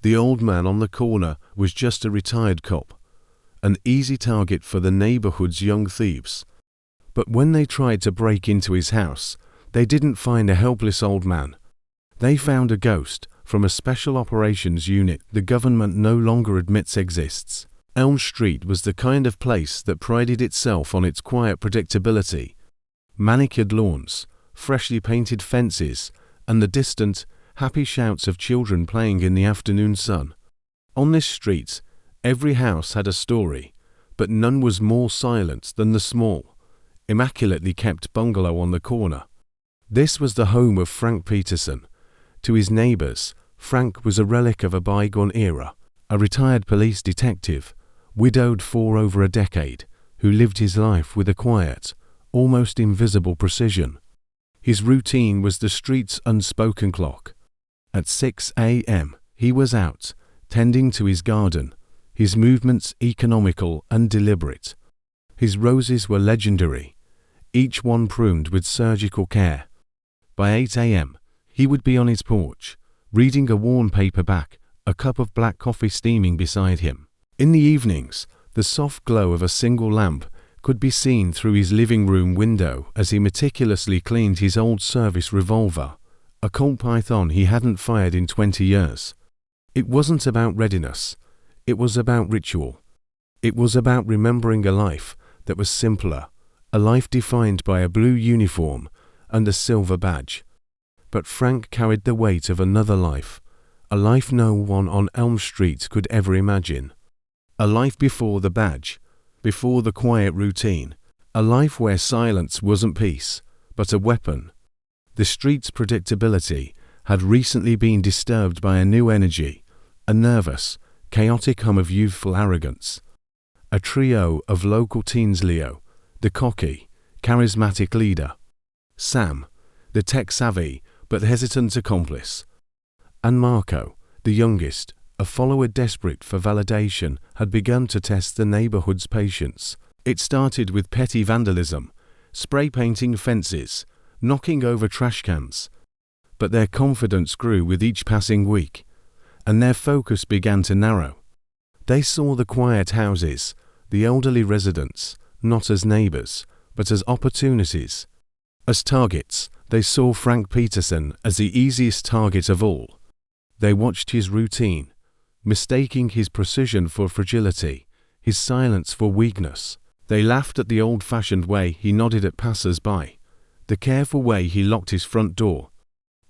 The old man on the corner was just a retired cop, an easy target for the neighborhood's young thieves. But when they tried to break into his house, they didn't find a helpless old man. They found a ghost from a special operations unit the government no longer admits exists. Elm Street was the kind of place that prided itself on its quiet predictability. Manicured lawns, freshly painted fences, and the distant, happy shouts of children playing in the afternoon sun. On this street, every house had a story, but none was more silent than the small, immaculately kept bungalow on the corner. This was the home of Frank Peterson. To his neighbors, Frank was a relic of a bygone era, a retired police detective, widowed for over a decade, who lived his life with a quiet, almost invisible precision. His routine was the street's unspoken clock. At 6 a.m., he was out, tending to his garden, his movements economical and deliberate. His roses were legendary, each one pruned with surgical care. By 8 a.m., he would be on his porch, reading a worn paperback, a cup of black coffee steaming beside him. In the evenings, the soft glow of a single lamp could be seen through his living room window as he meticulously cleaned his old service revolver, a Colt Python he hadn't fired in 20 years. It wasn't about readiness. It was about ritual. It was about remembering a life that was simpler, a life defined by a blue uniform and a silver badge. But Frank carried the weight of another life, a life no one on Elm Street could ever imagine. A life before the badge, before the quiet routine, a life where silence wasn't peace, but a weapon. The street's predictability had recently been disturbed by a new energy, a nervous, chaotic hum of youthful arrogance. A trio of local teens: Leo, the cocky, charismatic leader; Sam, the tech-savvy but hesitant accomplice; and Marco, the youngest, a follower desperate for validation, had begun to test the neighborhood's patience. It started with petty vandalism, spray painting fences, knocking over trash cans. But their confidence grew with each passing week, and their focus began to narrow. They saw the quiet houses, the elderly residents, not as neighbors, but as opportunities. As targets, they saw Frank Peterson as the easiest target of all. They watched his routine, mistaking his precision for fragility, his silence for weakness. They laughed at the old-fashioned way he nodded at passers-by, the careful way he locked his front door.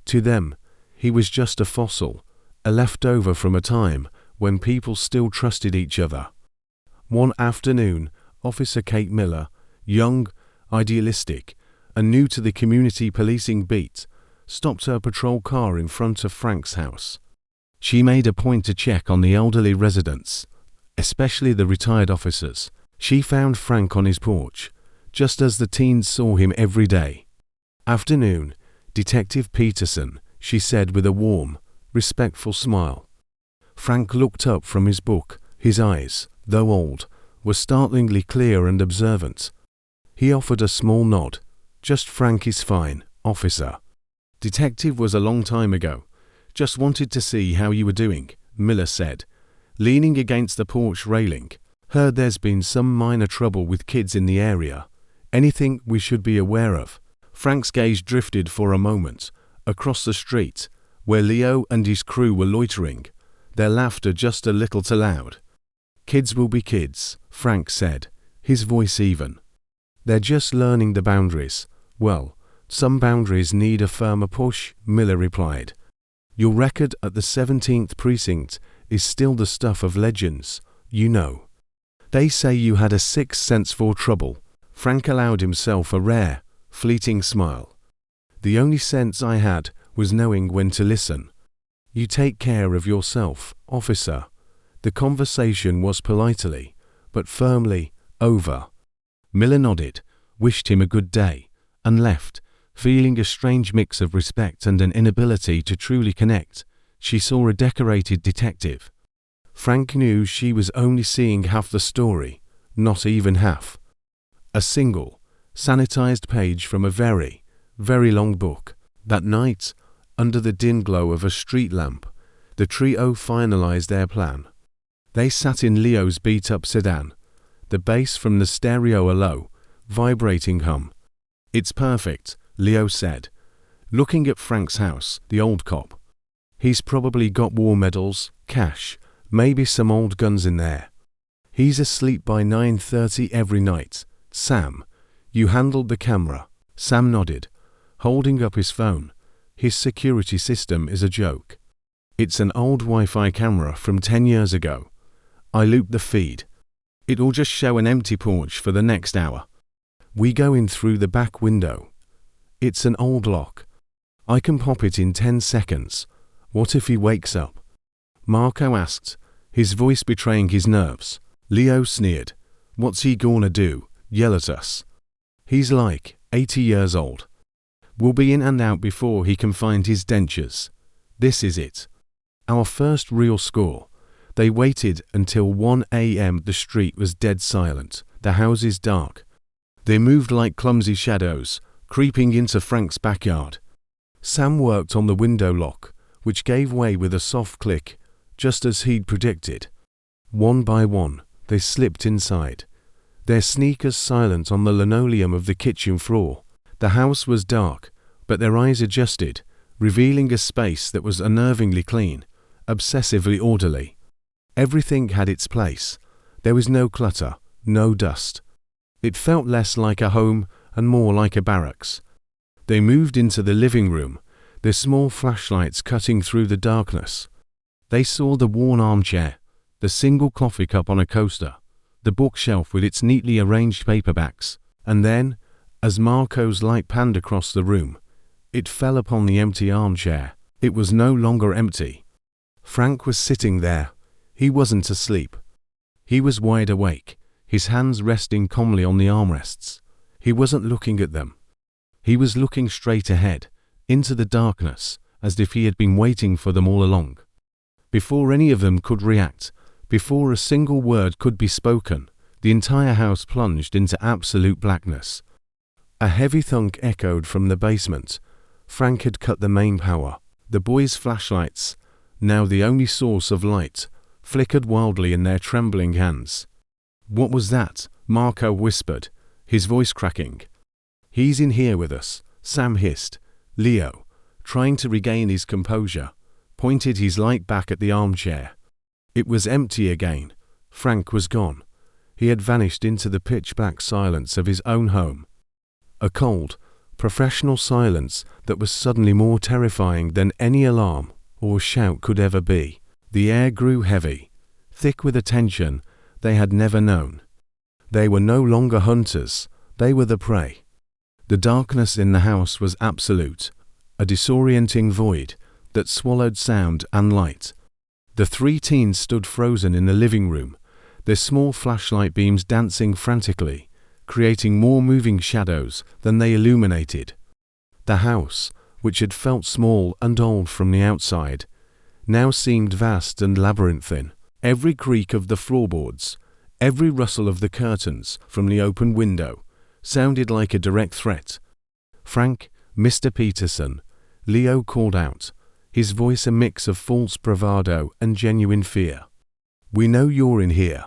To them, he was just a fossil, a leftover from a time when people still trusted each other. One afternoon, Officer Kate Miller, young, idealistic, and new to the community policing beat, stopped her patrol car in front of Frank's house. She made a point to check on the elderly residents, especially the retired officers. She found Frank on his porch, just as the teens saw him every day. "Afternoon, Detective Peterson," she said with a warm, respectful smile. Frank looked up from his book. His eyes, though old, were startlingly clear and observant. He offered a small nod. "Just Frank is fine, officer." "Detective was a long time ago. Just wanted to see how you were doing," Miller said, leaning against the porch railing. "Heard there's been some minor trouble with kids in the area. Anything we should be aware of?" Frank's gaze drifted for a moment, across the street, where Leo and his crew were loitering, their laughter just a little too loud. "Kids will be kids," Frank said, his voice even. "They're just learning the boundaries. Well, some boundaries need a firmer push," Miller replied. "Your record at the 17th Precinct is still the stuff of legends, you know. They say you had a sixth sense for trouble." Frank allowed himself a rare, fleeting smile. "The only sense I had was knowing when to listen." "You take care of yourself, officer." The conversation was politely, but firmly, over. Miller nodded, wished him a good day, and left, feeling a strange mix of respect and an inability to truly connect. She saw a decorated detective. Frank knew she was only seeing half the story, not even half. A single, sanitized page from a very, very long book. That night, under the dim glow of a street lamp, The trio finalized their plan. They sat in Leo's beat-up sedan, the bass from the stereo a low, vibrating hum. "It's perfect," Leo said, looking at Frank's house, the old cop. "He's probably got war medals, cash, maybe some old guns in there. He's asleep by 9:30 every night." "Sam, you handled the camera." Sam nodded, holding up his phone. "His security system is a joke. It's an old Wi-Fi camera from 10 years ago. I looped the feed. It'll just show an empty porch for the next hour. We go in through the back window. It's an old lock. I can pop it in 10 seconds. What if he wakes up?" Marco asked, his voice betraying his nerves. Leo sneered. "What's he gonna do? Yell at us? He's like 80 years old. We'll be in and out before he can find his dentures. This is it. Our first real score." They waited until 1 a.m. The street was dead silent, the houses dark. They moved like clumsy shadows, creeping into Frank's backyard. Sam worked on the window lock, which gave way with a soft click, just as he'd predicted. One by one, they slipped inside, their sneakers silent on the linoleum of the kitchen floor. The house was dark, but their eyes adjusted, revealing a space that was unnervingly clean, obsessively orderly. Everything had its place. There was no clutter, no dust. It felt less like a home and more like a barracks. They moved into the living room, their small flashlights cutting through the darkness. They saw the worn armchair, the single coffee cup on a coaster, the bookshelf with its neatly arranged paperbacks, and then, as Marco's light panned across the room, it fell upon the empty armchair. It was no longer empty. Frank was sitting there. He wasn't asleep. He was wide awake, his hands resting calmly on the armrests. He wasn't looking at them. He was looking straight ahead, into the darkness, as if he had been waiting for them all along. Before any of them could react, before a single word could be spoken, the entire house plunged into absolute blackness. A heavy thunk echoed from the basement. Frank had cut the main power. The boys' flashlights, now the only source of light, flickered wildly in their trembling hands. "What was that?" Marco whispered, his voice cracking. "He's in here with us," Sam hissed. Leo, trying to regain his composure, pointed his light back at the armchair. It was empty again. Frank was gone. He had vanished into the pitch-black silence of his own home. A cold, professional silence that was suddenly more terrifying than any alarm or shout could ever be. The air grew heavy, thick with a tension they had never known. They were no longer hunters, they were the prey. The darkness in the house was absolute, a disorienting void that swallowed sound and light. The three teens stood frozen in the living room, their small flashlight beams dancing frantically, creating more moving shadows than they illuminated. The house, which had felt small and old from the outside, now seemed vast and labyrinthine. Every creak of the floorboards, every rustle of the curtains from the open window, sounded like a direct threat. "Frank, Mr. Peterson," Leo called out, his voice a mix of false bravado and genuine fear. "We know you're in here.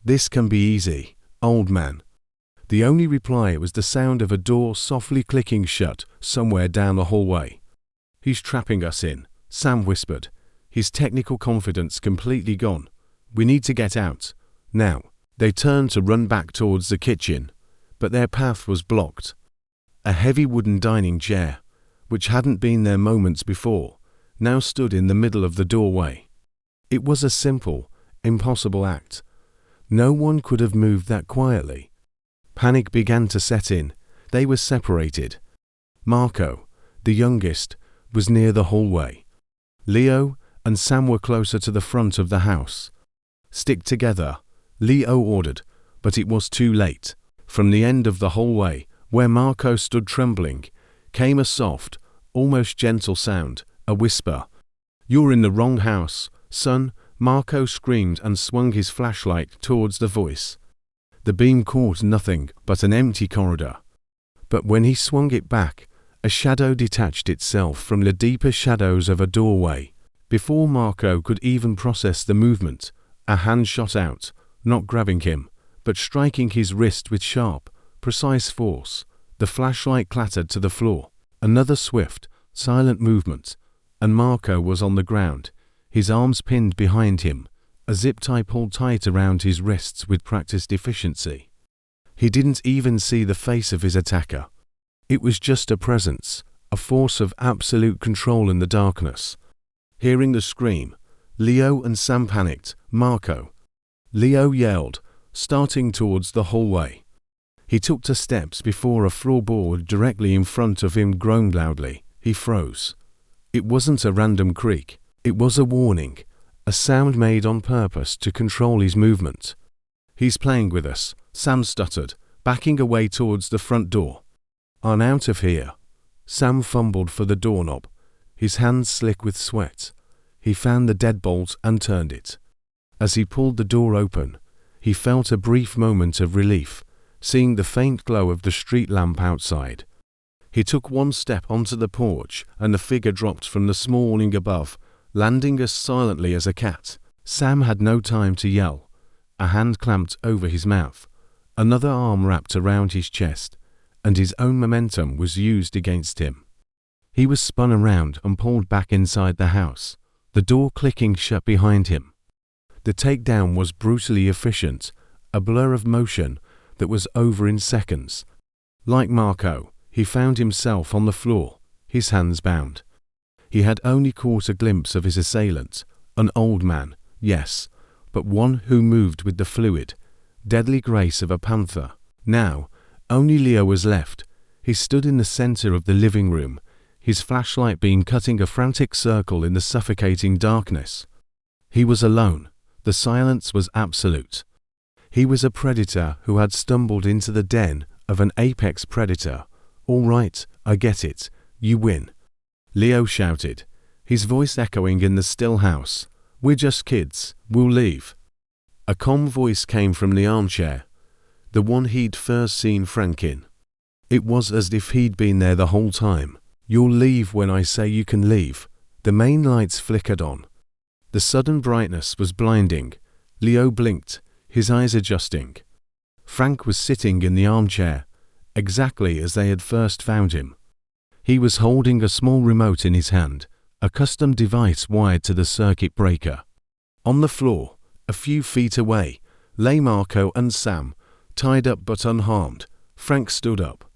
This can be easy, old man." The only reply was the sound of a door softly clicking shut somewhere down the hallway. "He's trapping us in," Sam whispered, his technical confidence completely gone. "We need to get out. Now." They turned to run back towards the kitchen, but their path was blocked. A heavy wooden dining chair, which hadn't been there moments before, now stood in the middle of the doorway. It was a simple, impossible act. No one could have moved that quietly. Panic began to set in. They were separated. Marco, the youngest, was near the hallway. Leo and Sam were closer to the front of the house. "Stick together," Leo ordered, but it was too late. From the end of the hallway, where Marco stood trembling, came a soft, almost gentle sound, a whisper. "You're in the wrong house, son," Marco screamed and swung his flashlight towards the voice. The beam caught nothing but an empty corridor. But when he swung it back, a shadow detached itself from the deeper shadows of a doorway. Before Marco could even process the movement, a hand shot out, not grabbing him, but striking his wrist with sharp, precise force. The flashlight clattered to the floor. Another swift, silent movement, and Marco was on the ground, his arms pinned behind him, a zip tie pulled tight around his wrists with practiced efficiency. He didn't even see the face of his attacker. It was just a presence, a force of absolute control in the darkness. Hearing the scream, Leo and Sam panicked. Marco. Leo yelled, starting towards the hallway. He took 2 steps before a floorboard directly in front of him groaned loudly. He froze. It wasn't a random creak. It was a warning, a sound made on purpose to control his movement. "He's playing with us," Sam stuttered, backing away towards the front door. "I'm out of here." Sam fumbled for the doorknob, his hands slick with sweat. He found the deadbolt and turned it. As he pulled the door open, he felt a brief moment of relief, seeing the faint glow of the street lamp outside. He took 1 step onto the porch and the figure dropped from the small awning above, landing as silently as a cat. Sam had no time to yell. A hand clamped over his mouth. Another arm wrapped around his chest, and his own momentum was used against him. He was spun around and pulled back inside the house, the door clicking shut behind him. The takedown was brutally efficient, a blur of motion that was over in seconds. Like Marco, he found himself on the floor, his hands bound. He had only caught a glimpse of his assailant, an old man, yes, but one who moved with the fluid, deadly grace of a panther. Now, only Leo was left. He stood in the center of the living room, his flashlight beam cutting a frantic circle in the suffocating darkness. He was alone. The silence was absolute. He was a predator who had stumbled into the den of an apex predator. "All right, I get it. You win," Leo shouted, his voice echoing in the still house. "We're just kids. We'll leave." A calm voice came from the armchair, the one he'd first seen Frank in. It was as if he'd been there the whole time. "You'll leave when I say you can leave." The main lights flickered on. The sudden brightness was blinding. Leo blinked, his eyes adjusting. Frank was sitting in the armchair, exactly as they had first found him. He was holding a small remote in his hand, a custom device wired to the circuit breaker. On the floor, a few feet away, lay Marco and Sam, tied up but unharmed. Frank stood up.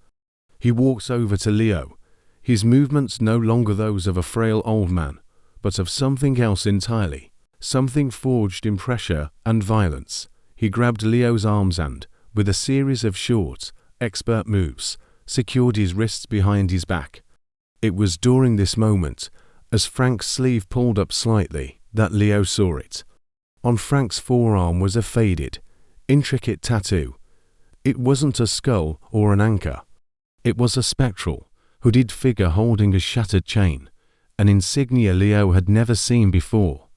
He walked over to Leo, his movements no longer those of a frail old man, but of something else entirely, something forged in pressure and violence. He grabbed Leo's arms and, with a series of short, expert moves, secured his wrists behind his back. It was during this moment, as Frank's sleeve pulled up slightly, that Leo saw it. On Frank's forearm was a faded, intricate tattoo. It wasn't a skull or an anchor. It was a spectral, hooded figure holding a shattered chain, an insignia Leo had never seen before.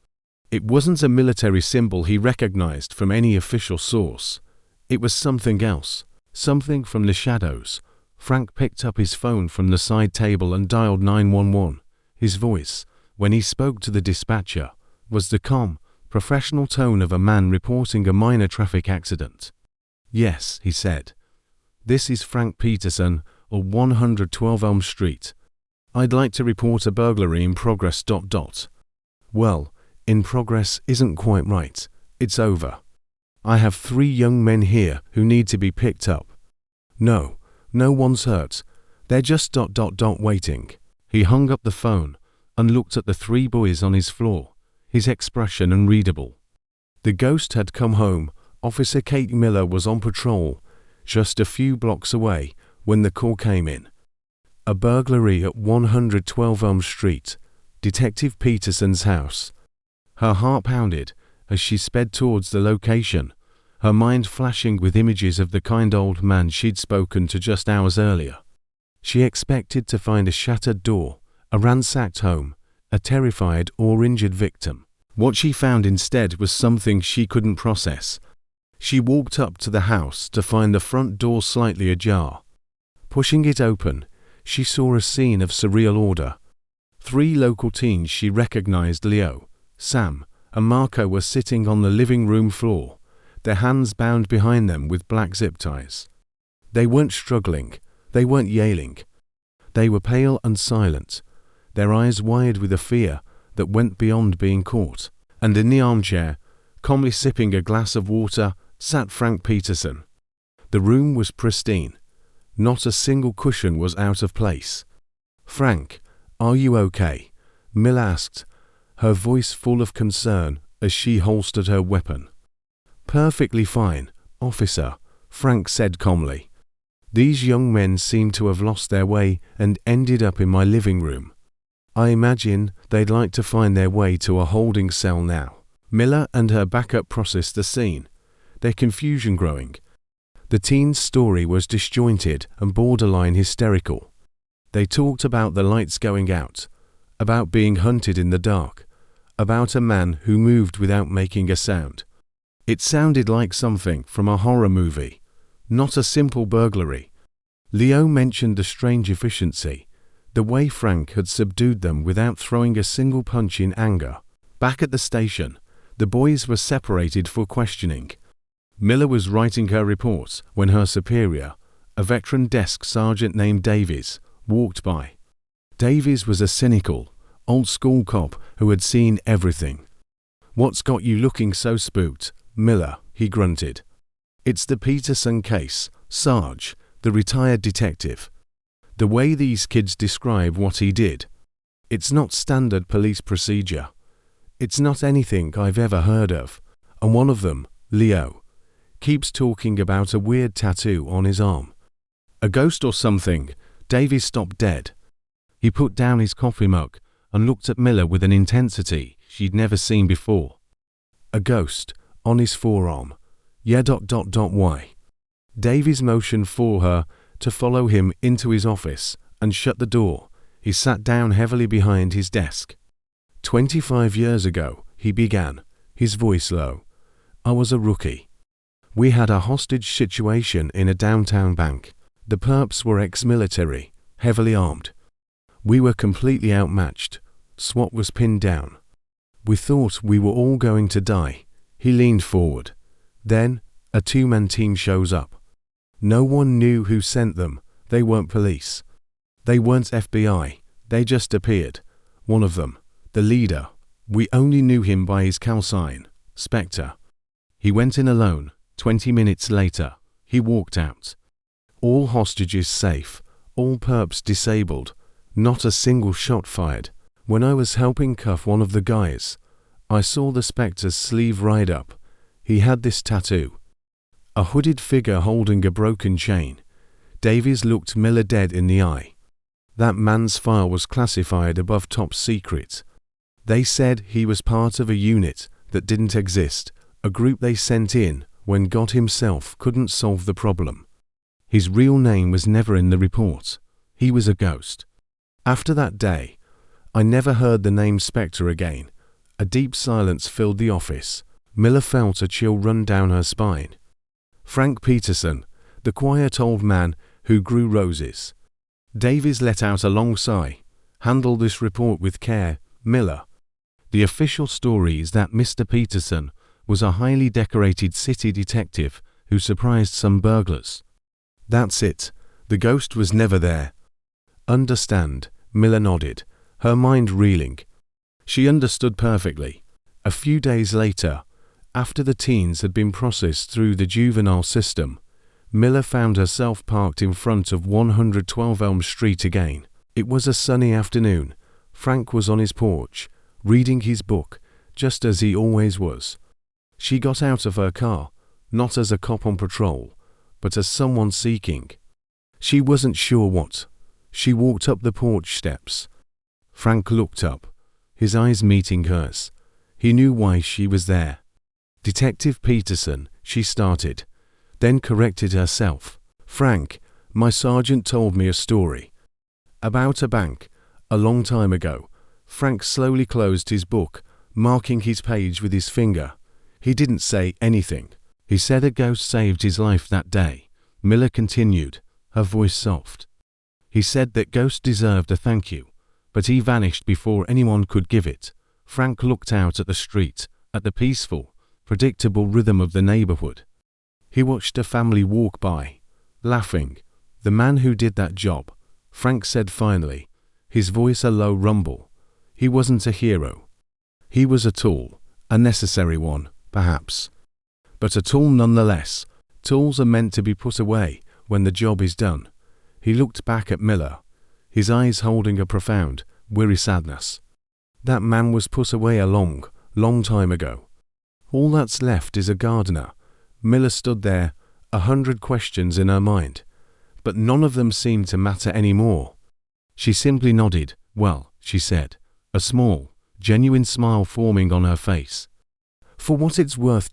It wasn't a military symbol he recognized from any official source. It was something else, something from the shadows. Frank picked up his phone from the side table and dialed 911. His voice, when he spoke to the dispatcher, was the calm, professional tone of a man reporting a minor traffic accident. "Yes," he said. "This is Frank Peterson of 112 Elm Street. I'd like to report a burglary in progress. Well, in progress isn't quite right. It's over. I have 3 young men here who need to be picked up. No one's hurt. They're just waiting." He hung up the phone and looked at the 3 boys on his floor, his expression unreadable. The ghost had come home. Officer Kate Miller was on patrol, just a few blocks away, when the call came in. A burglary at 112 Elm Street, Detective Peterson's house. Her heart pounded as she sped towards the location, her mind flashing with images of the kind old man she'd spoken to just hours earlier. She expected to find a shattered door, a ransacked home, a terrified or injured victim. What she found instead was something she couldn't process. She walked up to the house to find the front door slightly ajar. Pushing it open, she saw a scene of surreal order. 3 local teens she recognized Leo, Sam, and Marco were sitting on the living room floor, their hands bound behind them with black zip ties. They weren't struggling, they weren't yelling. They were pale and silent, their eyes wide with a fear that went beyond being caught. And in the armchair, calmly sipping a glass of water, sat Frank Peterson. The room was pristine. Not a single cushion was out of place. "Frank, are you okay?" Mill asked, her voice full of concern as she holstered her weapon. "Perfectly fine, officer," Frank said calmly. "These young men seem to have lost their way and ended up in my living room. I imagine they'd like to find their way to a holding cell now." Miller and her backup processed the scene, their confusion growing. The teen's story was disjointed and borderline hysterical. They talked about the lights going out, about being hunted in the dark, about a man who moved without making a sound. It sounded like something from a horror movie, not a simple burglary. Leo mentioned the strange efficiency, the way Frank had subdued them without throwing a single punch in anger. Back at the station, the boys were separated for questioning. Miller was writing her report when her superior, a veteran desk sergeant named Davies, walked by. Davies was a cynical, old-school cop who had seen everything. "What's got you looking so spooked, Miller?" he grunted. "It's the Peterson case, Sarge, the retired detective. The way these kids describe what he did. It's not standard police procedure. It's not anything I've ever heard of. And one of them, Leo, keeps talking about a weird tattoo on his arm. A ghost or something." Davies stopped dead. He put down his coffee mug and looked at Miller with an intensity she'd never seen before. "A ghost, on his forearm. Yeah. Why?" Davies motioned for her to follow him into his office and shut the door. He sat down heavily behind his desk. 25 years ago, he began, his voice low. "I was a rookie. We had a hostage situation in a downtown bank. The perps were ex-military, heavily armed. We were completely outmatched. SWAT was pinned down. We thought we were all going to die." He leaned forward. "Then, a 2-man team shows up. No one knew who sent them. They weren't police. They weren't FBI. They just appeared. One of them, the leader, we only knew him by his call sign, Spectre. He went in alone. 20 minutes later, he walked out. All hostages safe, all perps disabled, not a single shot fired. When I was helping cuff one of the guys, I saw the Spectre's sleeve right up. He had this tattoo. A hooded figure holding a broken chain. Davies looked Miller dead in the eye. That man's file was classified above top secret. They said he was part of a unit that didn't exist, a group they sent in when God himself couldn't solve the problem. His real name was never in the report. He was a ghost. After that day, I never heard the name Spectre again. A deep silence filled the office. Miller felt a chill run down her spine. Frank Peterson, the quiet old man who grew roses. Davies let out a long sigh. "Handle this report with care, Miller. The official story is that Mr. Peterson was a highly decorated city detective who surprised some burglars. That's it. The ghost was never there." "Understand," Miller nodded, her mind reeling. She understood perfectly. A few days later, after the teens had been processed through the juvenile system, Miller found herself parked in front of 112 Elm Street again. It was a sunny afternoon. Frank was on his porch, reading his book, just as he always was. She got out of her car, not as a cop on patrol, but as someone seeking. She wasn't sure what. She walked up the porch steps. Frank looked up, his eyes meeting hers. He knew why she was there. "Detective Peterson," she started, then corrected herself. "Frank, my sergeant told me a story. About a bank, a long time ago." Frank slowly closed his book, marking his page with his finger. He didn't say anything. "He said a ghost saved his life that day," Miller continued, her voice soft. "He said that ghost deserved a thank you. but he vanished before anyone could give it. Frank looked out at the street, at the peaceful, predictable rhythm of the neighborhood. He watched a family walk by, laughing. "The man who did that job," Frank said finally, his voice a low rumble. "He wasn't a hero. He was a tool, a necessary one, perhaps. But a tool nonetheless. Tools are meant to be put away when the job is done." He looked back at Miller, his eyes holding a profound, weary sadness. "That man was put away a long, long time ago. All that's left is a gardener." Miller stood there, 100 questions in her mind, but none of them seemed to matter anymore. She simply nodded. "Well," she said, a small, genuine smile forming on her face. "For what it's worth,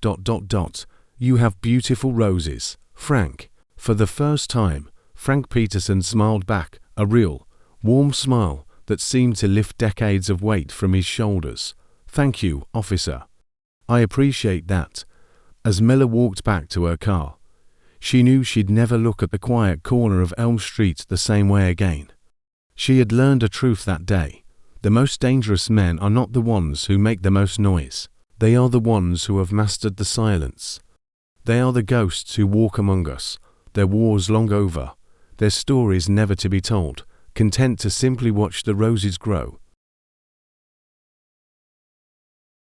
you have beautiful roses, Frank." For the first time, Frank Peterson smiled back, a real, warm smile that seemed to lift decades of weight from his shoulders. "Thank you, officer. I appreciate that." As Miller walked back to her car, she knew she'd never look at the quiet corner of Elm Street the same way again. She had learned a truth that day. The most dangerous men are not the ones who make the most noise. They are the ones who have mastered the silence. They are the ghosts who walk among us, their wars long over, their stories never to be told, content to simply watch the roses grow